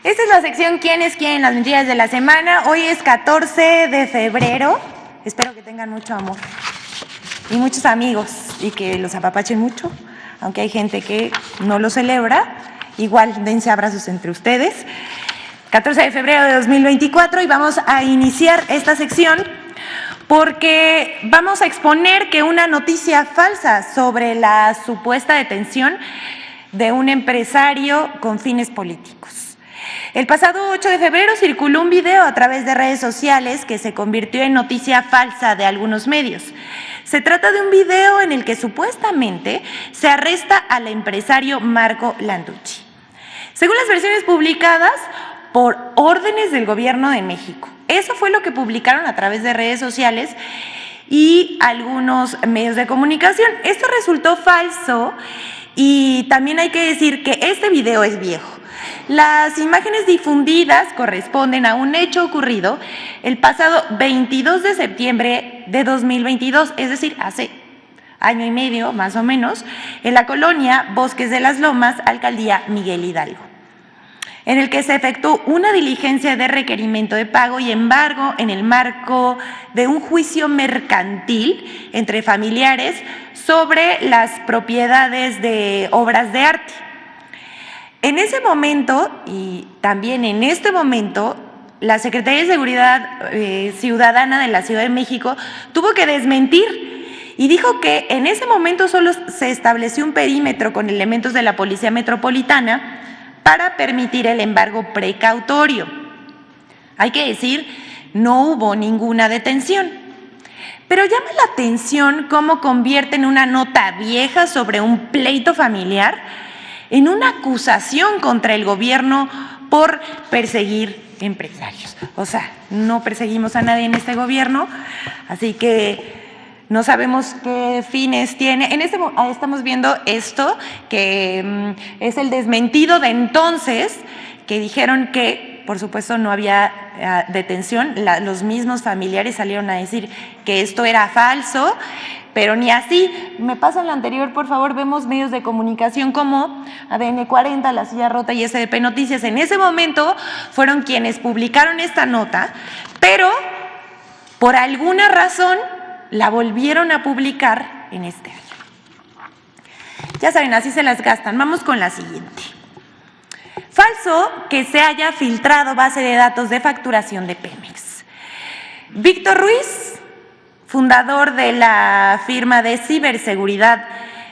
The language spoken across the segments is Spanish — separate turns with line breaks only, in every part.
Esta es la sección ¿Quién es quién? Las mentiras de la semana. Hoy es 14 de febrero. Espero que tengan mucho amor y muchos amigos y que los apapachen mucho, aunque hay gente que no lo celebra. Igual dense abrazos entre ustedes. 14 de febrero de 2024 y vamos a iniciar esta sección porque vamos a exponer que una noticia falsa sobre la supuesta detención de un empresario con fines políticos. El pasado 8 de febrero circuló un video a través de redes sociales que se convirtió en noticia falsa de algunos medios. Se trata de un video en el que supuestamente se arresta al empresario Marco Landucci. Según las versiones publicadas, por órdenes del Gobierno de México. Eso fue lo que publicaron a través de redes sociales y algunos medios de comunicación. Esto resultó falso y también hay que decir que este video es viejo. Las imágenes difundidas corresponden a un hecho ocurrido el pasado 22 de septiembre de 2022, es decir, hace año y medio más o menos, en la colonia Bosques de las Lomas, alcaldía Miguel Hidalgo, en el que se efectuó una diligencia de requerimiento de pago y embargo en el marco de un juicio mercantil entre familiares sobre las propiedades de obras de arte. En ese momento y también en este momento, la Secretaría de Seguridad Ciudadana de la Ciudad de México tuvo que desmentir y dijo que en ese momento solo se estableció un perímetro con elementos de la Policía Metropolitana para permitir el embargo precautorio. Hay que decir, no hubo ninguna detención. Pero llama la atención cómo convierten una nota vieja sobre un pleito familiar en una acusación contra el gobierno por perseguir empresarios. O sea, no perseguimos a nadie en este gobierno, así que no sabemos qué fines tiene. Estamos viendo esto, que es el desmentido de entonces, que dijeron que, por supuesto, no había detención. Los mismos familiares salieron a decir que esto era falso, pero ni así. Me pasan la anterior, por favor. Vemos medios de comunicación como ADN 40, La Silla Rota y SDP Noticias. En ese momento fueron quienes publicaron esta nota, pero por alguna razón la volvieron a publicar en este año. Ya saben, así se las gastan. Vamos con la siguiente. Falso que se haya filtrado base de datos de facturación de Pemex. Víctor Ruiz, fundador de la firma de ciberseguridad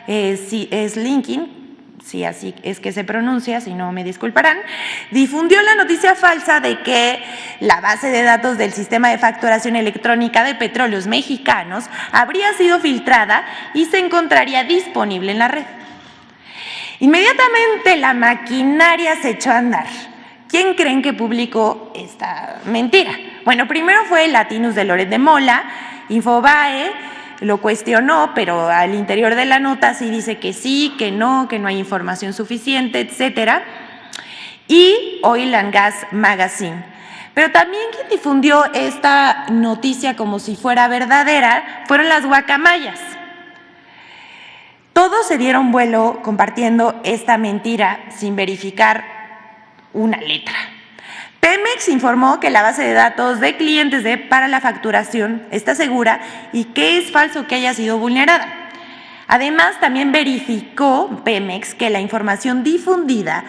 Slinking, si así es que se pronuncia, si no me disculparán, difundió la noticia falsa de que la base de datos del sistema de facturación electrónica de Petróleos Mexicanos habría sido filtrada y se encontraría disponible en la red. Inmediatamente la maquinaria se echó a andar. ¿Quién creen que publicó esta mentira? Bueno, primero fue Latinus de Loret de Mola. Infobae lo cuestionó, pero al interior de la nota sí dice que sí, que no hay información suficiente, etcétera. Y Oil and Gas Magazine. Pero también quien difundió esta noticia como si fuera verdadera fueron las guacamayas. Todos se dieron vuelo compartiendo esta mentira sin verificar una letra. Pemex informó que la base de datos de clientes para la facturación está segura y que es falso que haya sido vulnerada. Además, también verificó Pemex que la información difundida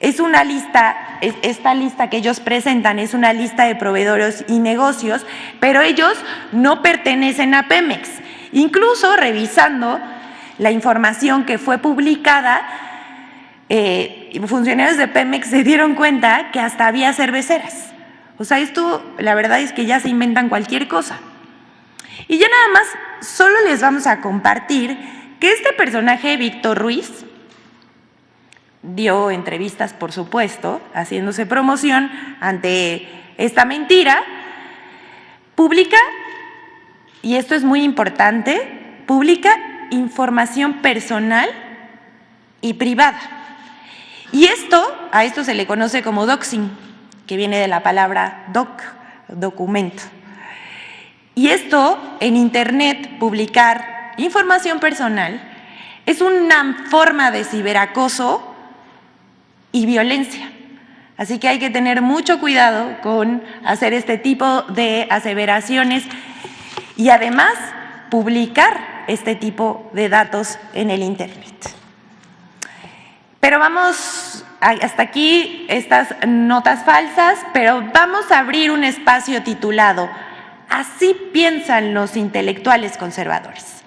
es una lista, esta lista que ellos presentan es una lista de proveedores y negocios, pero ellos no pertenecen a Pemex. Incluso revisando la información que fue publicada, funcionarios de Pemex se dieron cuenta que hasta había cerveceras. O sea, esto la verdad es que ya se inventan cualquier cosa. Y ya nada más, solo les vamos a compartir que este personaje, Víctor Ruiz, dio entrevistas, por supuesto, haciéndose promoción ante esta mentira, publica, y esto es muy importante, publica información personal y privada. Y a esto se le conoce como doxing, que viene de la palabra documento. Y esto en Internet, publicar información personal, es una forma de ciberacoso y violencia. Así que hay que tener mucho cuidado con hacer este tipo de aseveraciones y además publicar este tipo de datos en el Internet. Pero vamos, hasta aquí estas notas falsas, pero vamos a abrir un espacio titulado "Así piensan los intelectuales conservadores".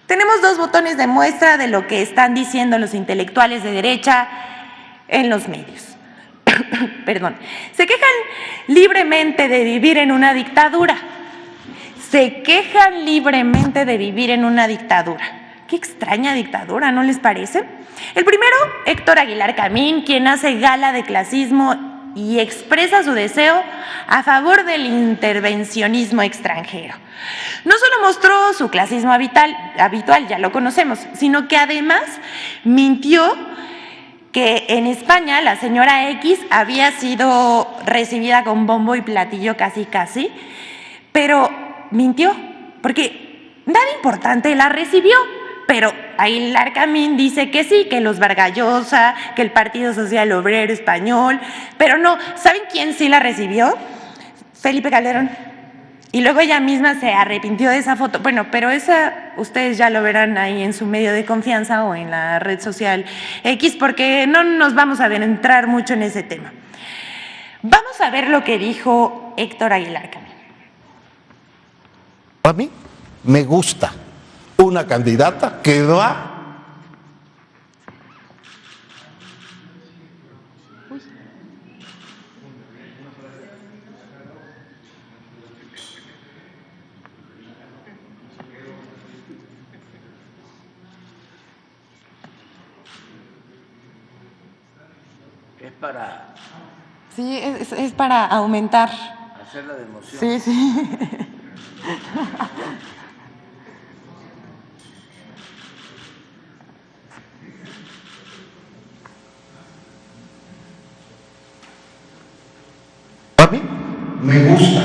Tenemos dos botones de muestra de lo que están diciendo los intelectuales de derecha en los medios. Perdón. Se quejan libremente de vivir en una dictadura. Se quejan libremente de vivir en una dictadura. Qué extraña dictadura, ¿no les parece? El primero, Héctor Aguilar Camín, quien hace gala de clasismo y expresa su deseo a favor del intervencionismo extranjero. No solo mostró su clasismo habitual, ya lo conocemos, sino que además mintió que en España la señora X había sido recibida con bombo y platillo casi, pero mintió, porque nada importante la recibió. Pero Aguilar Camín dice que sí, que los Vargas Llosa, que el Partido Social Obrero Español, pero no, ¿saben quién sí la recibió? Felipe Calderón. Y luego ella misma se arrepintió de esa foto. Bueno, pero esa ustedes ya lo verán ahí en su medio de confianza o en la red social X, porque no nos vamos a adentrar mucho en ese tema. Vamos a ver lo que dijo Héctor Aguilar Camín.
A mí me gusta una candidata que va
es para...
Sí, es para aumentar.
Hacerla de emoción.
Sí, sí.
A mí me gusta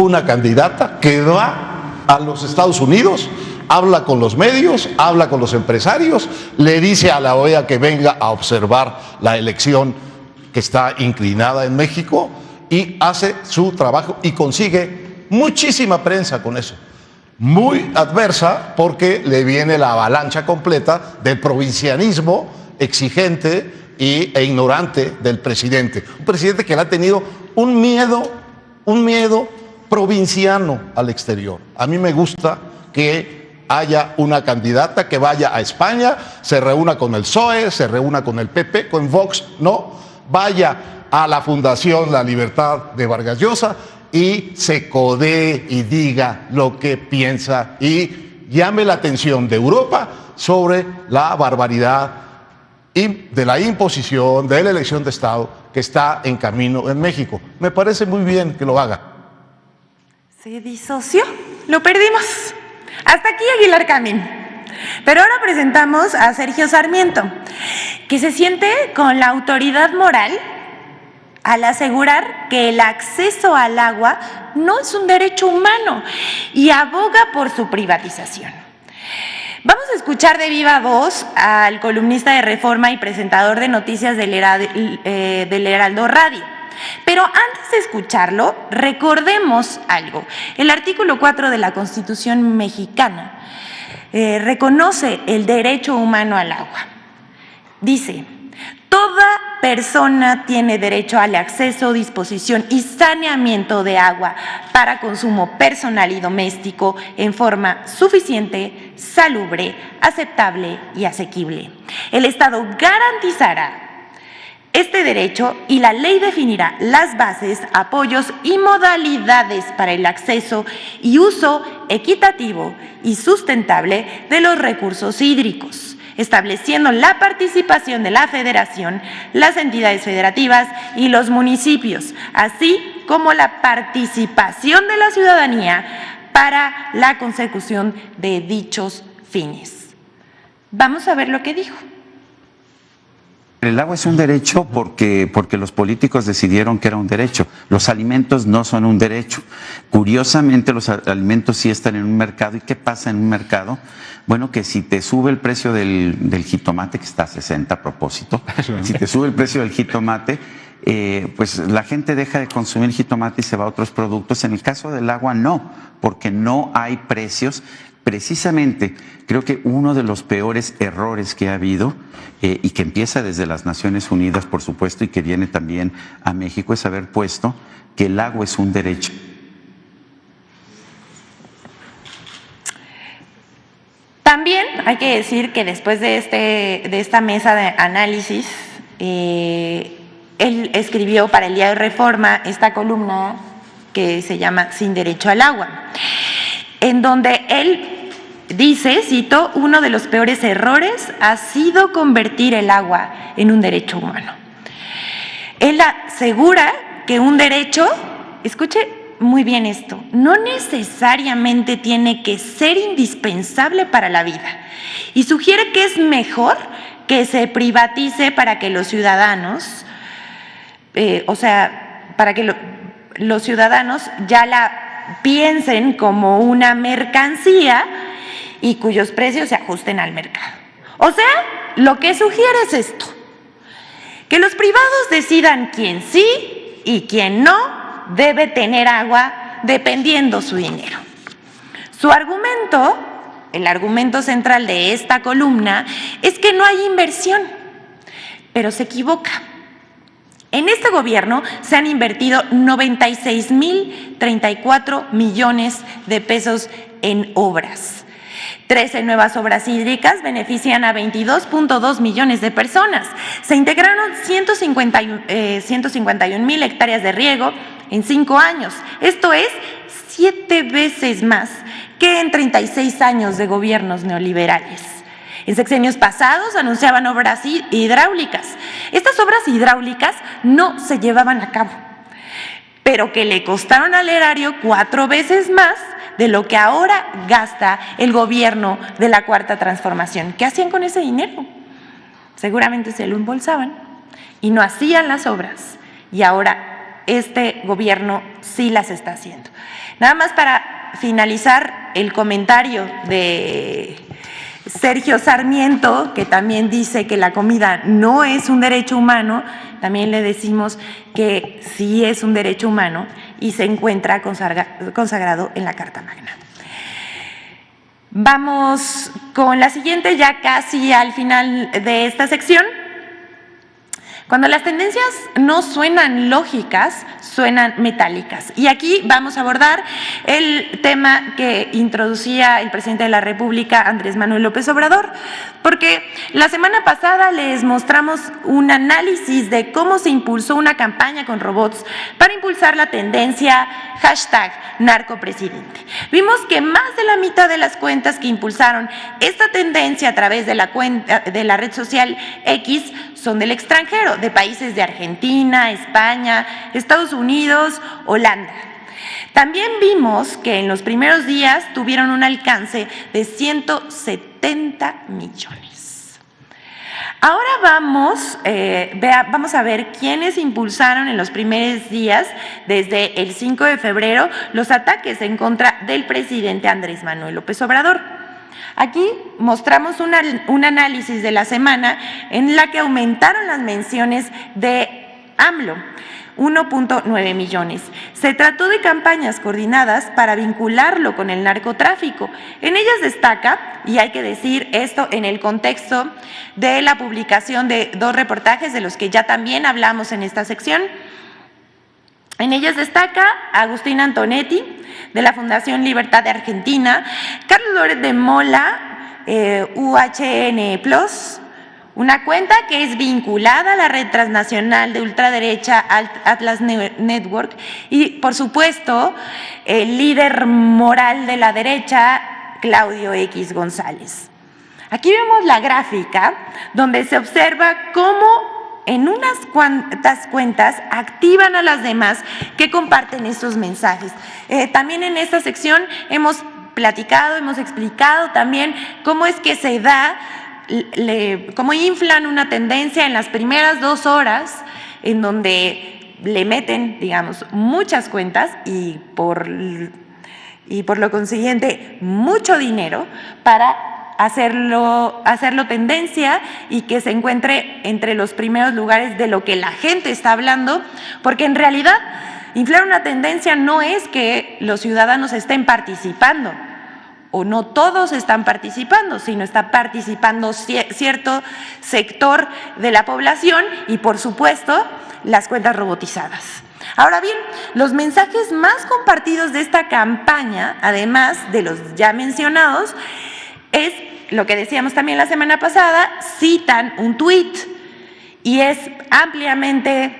una candidata que va a los Estados Unidos, habla con los medios, habla con los empresarios, le dice a la OEA que venga a observar la elección que está inclinada en México y hace su trabajo y consigue muchísima prensa con eso. Muy adversa porque le viene la avalancha completa del provincianismo exigente e ignorante del presidente. Un presidente que le ha tenido un miedo provinciano al exterior. A mí me gusta que haya una candidata que vaya a España, se reúna con el PSOE, se reúna con el PP, con Vox, no, vaya a la Fundación La Libertad de Vargas Llosa y se codee y diga lo que piensa y llame la atención de Europa sobre la barbaridad y de la imposición de la elección de Estado que está en camino en México. Me parece muy bien que lo haga.
Se disoció, lo perdimos. Hasta aquí Aguilar Camín. Pero ahora presentamos a Sergio Sarmiento, que se siente con la autoridad moral al asegurar que el acceso al agua no es un derecho humano y aboga por su privatización. Vamos a escuchar de viva voz al columnista de Reforma y presentador de noticias del Heraldo Radio. Pero antes de escucharlo, recordemos algo. El artículo 4 de la Constitución mexicana reconoce el derecho humano al agua. Dice: toda persona tiene derecho al acceso, disposición y saneamiento de agua para consumo personal y doméstico en forma suficiente, salubre, aceptable y asequible. El Estado garantizará este derecho y la ley definirá las bases, apoyos y modalidades para el acceso y uso equitativo y sustentable de los recursos hídricos, estableciendo la participación de la Federación, las entidades federativas y los municipios, así como la participación de la ciudadanía para la consecución de dichos fines. Vamos a ver lo que dijo.
El agua es un derecho porque los políticos decidieron que era un derecho. Los alimentos no son un derecho. Curiosamente, los alimentos sí están en un mercado. ¿Y qué pasa en un mercado? Bueno, que si te sube el precio del jitomate, que está a 60 a propósito, si te sube el precio del jitomate, pues la gente deja de consumir jitomate y se va a otros productos. En el caso del agua no, porque no hay precios. Precisamente creo que uno de los peores errores que ha habido y que empieza desde las Naciones Unidas, por supuesto, y que viene también a México, es haber puesto que el agua es un derecho.
También hay que decir que después de esta mesa de análisis, él escribió para el Diario Reforma esta columna que se llama Sin Derecho al Agua, en donde él dice, cito, uno de los peores errores ha sido convertir el agua en un derecho humano. Él asegura que un derecho, escuche muy bien esto, no necesariamente tiene que ser indispensable para la vida y sugiere que es mejor que se privatice para que los ciudadanos, para que los ciudadanos ya la piensen como una mercancía y cuyos precios se ajusten al mercado. O sea, lo que sugiere es esto, que los privados decidan quién sí y quién no debe tener agua dependiendo su dinero. Su argumento, el argumento central de esta columna, es que no hay inversión, pero se equivoca. En este gobierno se han invertido 96,034 millones de pesos en obras. 13 nuevas obras hídricas benefician a 22.2 millones de personas. Se integraron 151,000 hectáreas de riego en 5 años. Esto es 7 veces más que en 36 años de gobiernos neoliberales. En sexenios pasados anunciaban obras hidráulicas. Estas obras hidráulicas no se llevaban a cabo, pero que le costaron al erario 4 veces más de lo que ahora gasta el gobierno de la Cuarta Transformación. ¿Qué hacían con ese dinero? Seguramente se lo embolsaban y no hacían las obras, y ahora este gobierno sí las está haciendo. Nada más para finalizar el comentario de Sergio Sarmiento, que también dice que la comida no es un derecho humano, también le decimos que sí es un derecho humano y se encuentra consagrado en la Carta Magna. Vamos con la siguiente, ya casi al final de esta sección. Cuando las tendencias no suenan lógicas, suenan metálicas. Y aquí vamos a abordar el tema que introducía el presidente de la República, Andrés Manuel López Obrador, porque la semana pasada les mostramos un análisis de cómo se impulsó una campaña con robots para impulsar la tendencia #narcopresidente. Vimos que más de la mitad de las cuentas que impulsaron esta tendencia a través de la red social X son del extranjero, de países de Argentina, España, Estados Unidos, Holanda. También vimos que en los primeros días tuvieron un alcance de 170 millones. Ahora vamos a ver quiénes impulsaron en los primeros días, desde el 5 de febrero, los ataques en contra del presidente Andrés Manuel López Obrador. Aquí mostramos un análisis de la semana en la que aumentaron las menciones de AMLO, 1.9 millones. Se trató de campañas coordinadas para vincularlo con el narcotráfico. En ellas destaca, y hay que decir esto en el contexto de la publicación de 2 reportajes de los que ya también hablamos en esta sección. En ellas destaca Agustín Antonetti, de la Fundación Libertad de Argentina, Carlos Loret de Mola, UHN Plus, una cuenta que es vinculada a la red transnacional de ultraderecha Atlas Network, y por supuesto el líder moral de la derecha, Claudio X González. Aquí vemos la gráfica donde se observa cómo en unas cuantas cuentas activan a las demás que comparten estos mensajes. También en esta sección hemos platicado, hemos explicado también cómo es que se da, cómo inflan una tendencia en las primeras 2 horas, en donde le meten, digamos, muchas cuentas y por lo consiguiente mucho dinero para hacerlo tendencia y que se encuentre entre los primeros lugares de lo que la gente está hablando, porque en realidad inflar una tendencia no es que los ciudadanos estén participando, o no todos están participando, sino está participando cierto sector de la población y, por supuesto, las cuentas robotizadas. Ahora bien, los mensajes más compartidos de esta campaña, además de los ya mencionados, es lo que decíamos también la semana pasada, citan un tuit y es ampliamente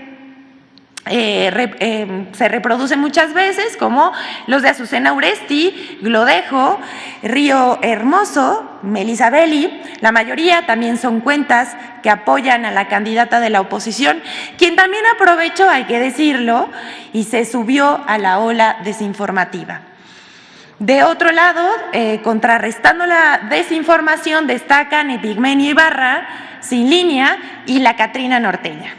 se reproduce muchas veces, como los de Azucena Uresti, Glodejo, Río Hermoso, Melissa Belli. La mayoría también son cuentas que apoyan a la candidata de la oposición, quien también aprovechó, hay que decirlo, y se subió a la ola desinformativa. De otro lado, contrarrestando la desinformación, destacan Epigmenio Ibarra, Sin Línea y la Catrina Norteña.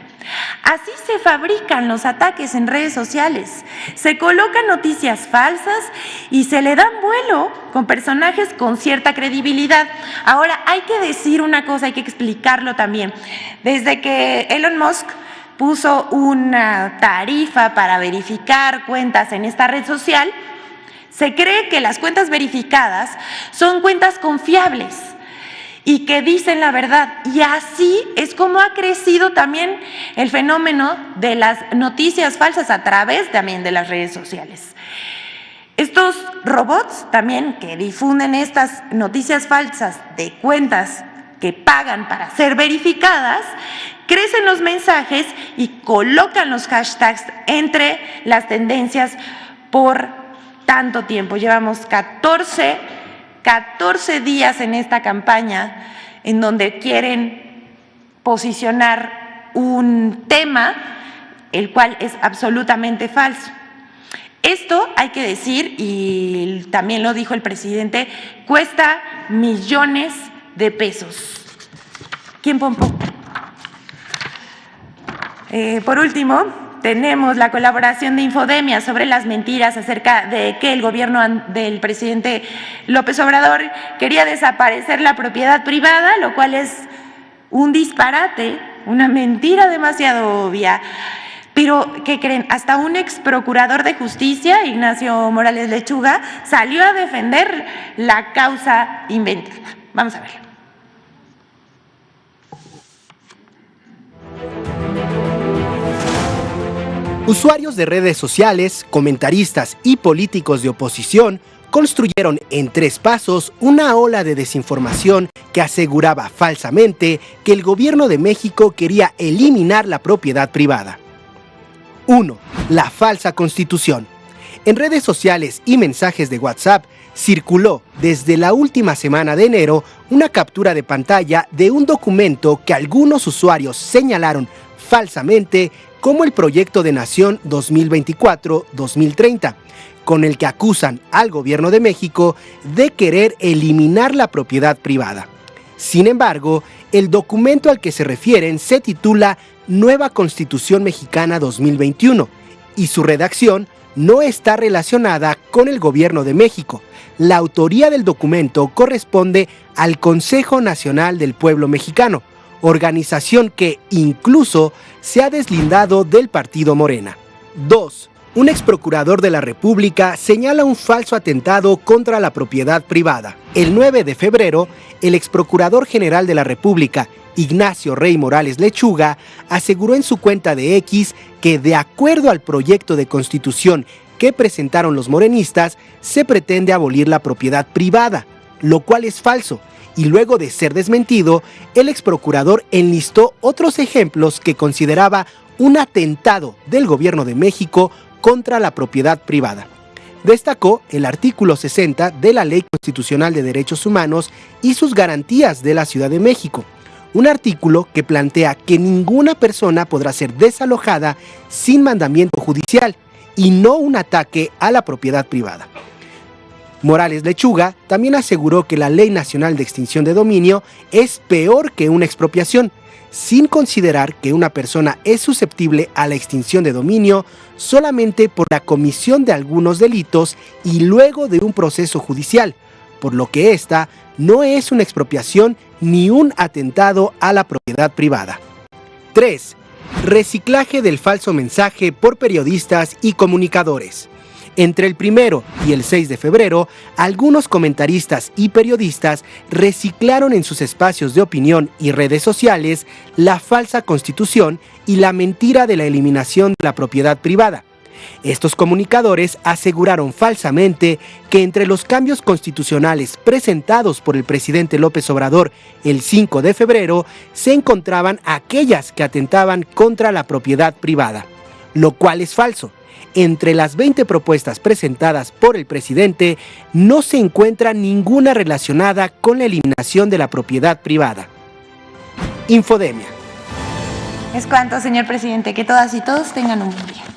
Así se fabrican los ataques en redes sociales, se colocan noticias falsas y se le dan vuelo con personajes con cierta credibilidad. Ahora, hay que decir una cosa, hay que explicarlo también. Desde que Elon Musk puso una tarifa para verificar cuentas en esta red social, se cree que las cuentas verificadas son cuentas confiables y que dicen la verdad. Y así es como ha crecido también el fenómeno de las noticias falsas a través también de las redes sociales. Estos robots también que difunden estas noticias falsas de cuentas que pagan para ser verificadas, crecen los mensajes y colocan los hashtags entre las tendencias por tanto tiempo. Llevamos 14 días en esta campaña en donde quieren posicionar un tema el cual es absolutamente falso. Esto, hay que decir, y también lo dijo el presidente, cuesta millones de pesos. ¿Quién pompó? Por último, tenemos la colaboración de Infodemia sobre las mentiras acerca de que el gobierno del presidente López Obrador quería desaparecer la propiedad privada, lo cual es un disparate, una mentira demasiado obvia. Pero, ¿qué creen? Hasta un ex procurador de justicia, Ignacio Morales Lechuga, salió a defender la causa inventada. Vamos a verlo.
Usuarios de redes sociales, comentaristas y políticos de oposición construyeron en 3 pasos una ola de desinformación que aseguraba falsamente que el gobierno de México quería eliminar la propiedad privada. 1. La falsa constitución. En redes sociales y mensajes de WhatsApp circuló desde la última semana de enero una captura de pantalla de un documento que algunos usuarios señalaron falsamente como el Proyecto de Nación 2024-2030, con el que acusan al gobierno de México de querer eliminar la propiedad privada. Sin embargo, el documento al que se refieren se titula Nueva Constitución Mexicana 2021 y su redacción no está relacionada con el gobierno de México. La autoría del documento corresponde al Consejo Nacional del Pueblo Mexicano, organización que incluso se ha deslindado del partido Morena. 2. Un ex procurador de la República señala un falso atentado contra la propiedad privada. El 9 de febrero, el ex procurador general de la República, Ignacio Rey Morales Lechuga, aseguró en su cuenta de X que, de acuerdo al proyecto de constitución que presentaron los morenistas, se pretende abolir la propiedad privada, lo cual es falso. Y luego de ser desmentido, el ex procurador enlistó otros ejemplos que consideraba un atentado del gobierno de México contra la propiedad privada. Destacó el artículo 60 de la Ley Constitucional de Derechos Humanos y sus garantías de la Ciudad de México, un artículo que plantea que ninguna persona podrá ser desalojada sin mandamiento judicial y no un ataque a la propiedad privada. Morales Lechuga también aseguró que la Ley Nacional de Extinción de Dominio es peor que una expropiación, sin considerar que una persona es susceptible a la extinción de dominio solamente por la comisión de algunos delitos y luego de un proceso judicial, por lo que esta no es una expropiación ni un atentado a la propiedad privada. 3. Reciclaje del falso mensaje por periodistas y comunicadores. Entre el 1 y el 6 de febrero, algunos comentaristas y periodistas reciclaron en sus espacios de opinión y redes sociales la falsa constitución y la mentira de la eliminación de la propiedad privada. Estos comunicadores aseguraron falsamente que entre los cambios constitucionales presentados por el presidente López Obrador el 5 de febrero se encontraban aquellas que atentaban contra la propiedad privada, lo cual es falso. Entre las 20 propuestas presentadas por el presidente no se encuentra ninguna relacionada con la eliminación de la propiedad privada. Infodemia.
Es cuanto, señor presidente. Que todas y todos tengan un buen día.